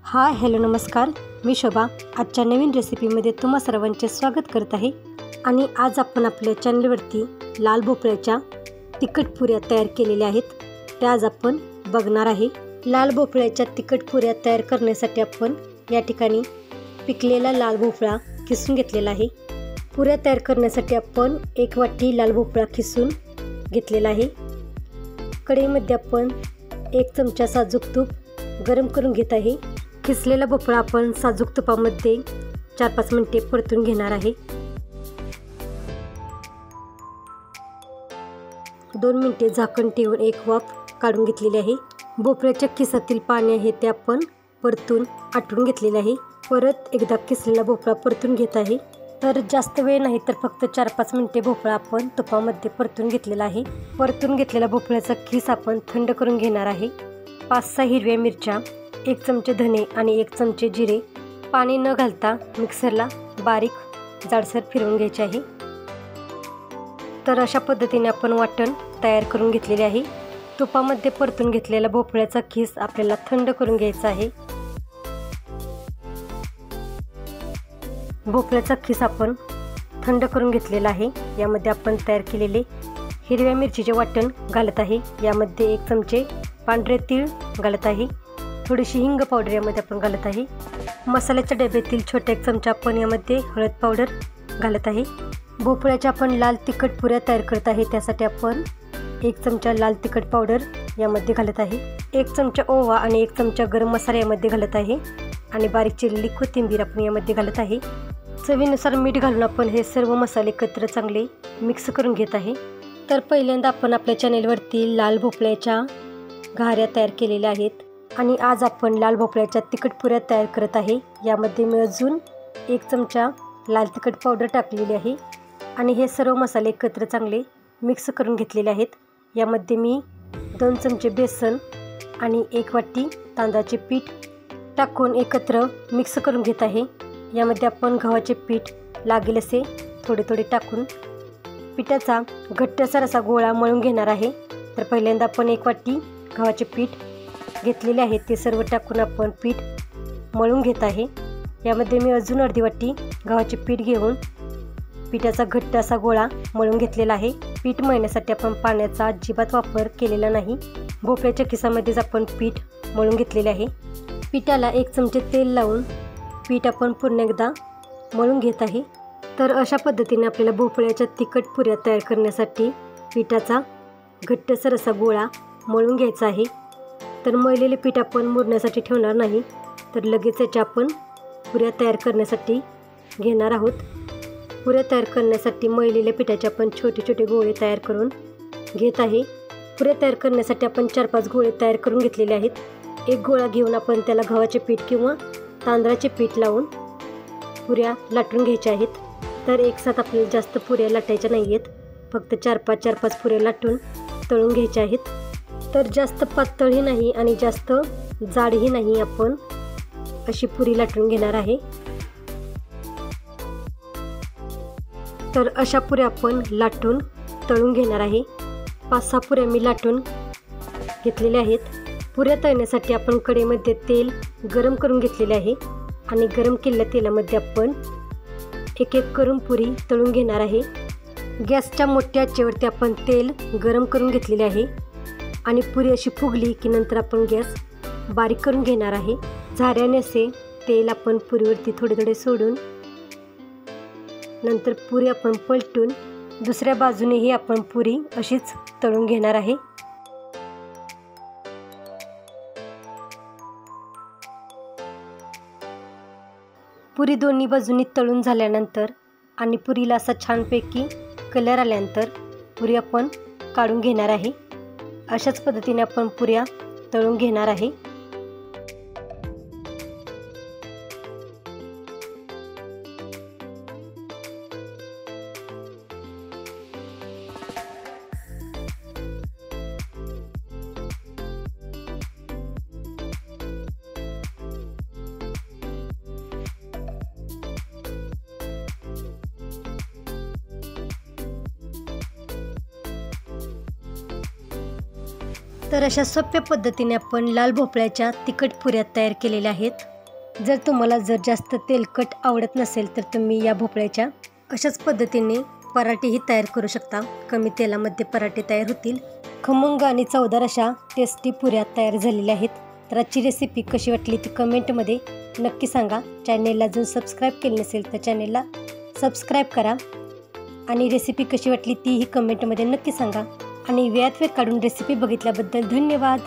Hi hello नमस्कार, मी शोभा आजच्या नवीन रेसिपीमध्ये तुम्हा सर्वांचे स्वागत करत आहे। आणि आज आपण आपल्या चॅनलवरती लाल भोपळ्याच्या तिखट पुऱ्या तयार केलेल्या आहेत, त्या आज आपण बघणार आहे। लाल भोपळ्याच्या तिखट पुऱ्या तयार करण्यासाठी आपण या ठिकाणी पिकलेला लाल भोपळा किसून घेतलेला आहे। पुऱ्या तयार करण्यासाठी आपण 1 वाटी लाल भोपळा किसून घेतलेला आहे। कढईमध्ये आपण 1 चमचा साजूक तूप गरम करून घेत आहे। किसलेला भोपळा आपण साजूक तुपामध्ये 4-5 मिनिटे परतून घेणार आहे। 2 मिनिटे झाकण ठेवून एक वाफ काढून घेतलेली आहे। भोपळ्याच्या किसातील पाणी आहे ते आपण परतून आटवून घेतलेले आहे। परत एकदा किसलेला भोपळा परतून घेत आहे। तर जास्त वेळ नाही तर फक्त 4-5 मिनिटे भोपळा आपण तुपामध्ये परतून घेतलेला आहे। परतून घेतलेला भोपळ्याचा किस आपण थंड करून घेणार आहे। 5-6 हिरव्या मिरच्या, 1 चमचे धने आणि 1 चमचे जिरे पाणी न घालता मिक्सरला बारीक जाडसर फिरवून घ्यायचे आहे। तर अशा पद्धतीने आपण वाटण तयार करून घेतलेले आहे। तुपामध्ये परतून घेतलेला भोपळ्याचा किस आपल्याला थंड करून घ्यायचा आहे। भोपळ्याचा किस आपण थंड करून घेतलेला आहे। यामध्ये आपण तयार केलेले हिरव्या मिरचीचे वाटण घालत आहे। यामध्ये 1 चमचे पांढरे तीळ घालत आहे। थोडीशी हिंग पावडर यामध्ये आपण घालत आहे। मसाल्याच्या डब्यातील छोटा 1 चमचा आपण यामध्ये हळद पावडर घालत आहे। भोपळ्याच्या आपण लाल तिखट पुऱ्या तयार करत आहे, त्यासाठी आपण 1 चमचा लाल तिखट पावडर यामध्ये घालत आहे। 1 चमचा ओवा आणि 1 चमचा गरम मसाला यामध्ये घालत आहे आणि बारीक चिरलेली कोथिंबीर आपण यामध्ये घालत आहे। चवीनुसार मीठ घालून आपण हे सर्व मसाले एकत्र चांगले मिक्स करून घेत आहे। तर पहिल्यांदा आपण आपल्या चॅनेलवरती लाल भोपळ्याच्या घाऱ्या तयार केलेल्या आहेत आणि आज आपण लाल भोपळ्याच्या तिखट पुऱ्या तयार करत आहे। यामध्ये मी अजून 1 चमचा लाल तिखट पावडर टाकलेली आहे आणि हे सर्व मसाले एकत्र चांगले मिक्स करून घेतलेले आहेत। यामध्ये मी 2 चमचे बेसन आणि 1 वाटी तांदळाचे पीठ टाकून एकत्र मिक्स करून घेत आहे। यामध्ये आपण गव्हाचे पीठ लागेल असे थोडे थोडे टाकून पिठाचा घट्टसर असा गोळा मळून घेणार आहे। तर पहिल्यांदा आपण 1 वाटी गव्हाचे पीठ घेतलेले आहे ते सर्व टाकून आपण पीठ मळून घेत आहे। यामध्ये मी अजून अर्धी वाटी गव्हाचे पीठ घेऊन पिठाचा घट्ट असा गोळा मळून घेतलेला आहे। पीठ मळण्यासाठी आपण पाण्याचा अजिबात वापर केलेला नाही, भोपळ्याच्या किसामध्येच आपण पीठ मळून घेतलेले आहे। पिठाला 1 चमचे तेल लावून पीठ आपण पुन्हा एकदा मळून घेत आहे। तर अशा पद्धतीने आपल्याला भोपळ्याच्या तिखट पुऱ्या तयार करण्यासाठी पिठाचा घट्टसर असा गोळा मळून घ्यायचा आहे। तर मळलेले पीठ आपण मुरण्यासाठी ठेवणार नाही, तर लगेच याच्या आपण पुऱ्या तयार करण्यासाठी घेणार आहोत। पुऱ्या तयार करण्यासाठी मळलेल्या पिठाचे आपण छोटे छोटे गोळे तयार करून घेत आहे। पुऱ्या तयार करण्यासाठी आपण 4-5 गोळे तयार करून घेतलेले आहेत। एक गोळा घेऊन आपण त्याला गव्हाचे पीठ किंवा तांदळाचे पीठ लावून पुऱ्या लाटून घ्यायच्या आहेत। तर एकसाथ आपल्याला जास्त पुऱ्या लाटायच्या नाही आहेत, फक्त 4-5 पुऱ्या लाटून तळून घ्यायच्या आहेत। तर जास्त पातळही नाही आणि जास्त जाडही नाही, आपण अशी पुरी लाटून घेणार आहे। तर अशा पुऱ्या आपण लाटून तळून घेणार आहे। 5-6 पुऱ्या मी लाटून घेतलेल्या आहेत। पुऱ्या तळण्यासाठी आपण कढईमध्ये तेल गरम करून घेतलेले आहे आणि गरम केलेल्या तेलामध्ये आपण एक एक करून पुरी तळून घेणार आहे। गॅसच्या मोठ्या आचेवरती आपण तेल गरम करून घेतलेले आहे आणि पुरी अशी फुगली की नंतर आपण गॅस बारीक करून घेणार आहे। झाऱ्याने असे तेल आपण पुरीवरती थोडे थोडे सोडून नंतर पुरी आपण पलटून दुसऱ्या बाजूनेही आपण पुरी अशीच तळून घेणार आहे। पुरी दोन्ही बाजूंनी तळून झाल्यानंतर आणि पुरीला असा छानपैकी कलर आल्यानंतर पुरी आपण काढून घेणार आहे। अशाच पद्धतीने आपण पुऱ्या तळून घेणार आहे। तर अशा सोप्या पद्धतीने आपण लाल भोपळ्याच्या तिखट पुऱ्या तयार केलेल्या आहेत। जर तुम्हाला जास्त तेलकट आवडत नसेल तर तुम्ही या भोपळ्याच्या अशाच पद्धतीने पराठेही तयार करू शकता. कमी तेलामध्ये पराठे तयार होतील. खमंग आणि चवदार अशा टेस्टी पुऱ्या तयार झालेल्या आहेत. तर आजची रेसिपी कशी वाटली ती कमेंटमध्ये नक्की सांगा. चॅनेलला अजून सबस्क्राईब केले नसेल तर चॅनेलला सबस्क्राईब करा आणि रेसिपी कशी वाटली तीही कमेंटमध्ये नक्की सांगा. आणि वेळात वेळ काढून रेसिपी बघितल्याबद्दल धन्यवाद.